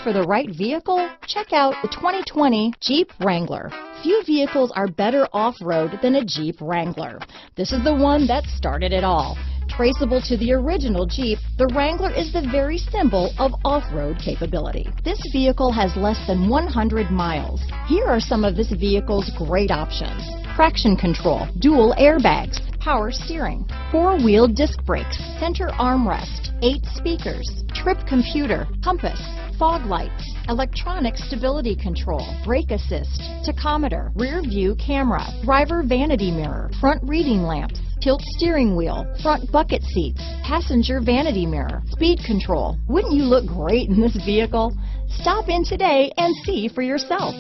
for the right vehicle? Check out the 2020 Jeep Wrangler. Few vehicles are better off-road than a Jeep Wrangler. This is the one that started it all. Traceable to the original Jeep, the Wrangler is the very symbol of off-road capability. This vehicle has less than 100 miles. Here are some of this vehicle's great options: traction control, dual airbags, power steering, 4-wheel disc brakes, center armrest, 8 speakers, trip computer, compass, fog lights, electronic stability control, brake assist, tachometer, rear view camera, driver vanity mirror, front reading lamps, tilt steering wheel, front bucket seats, passenger vanity mirror, speed control. Wouldn't you look great in this vehicle? Stop in today and see for yourself.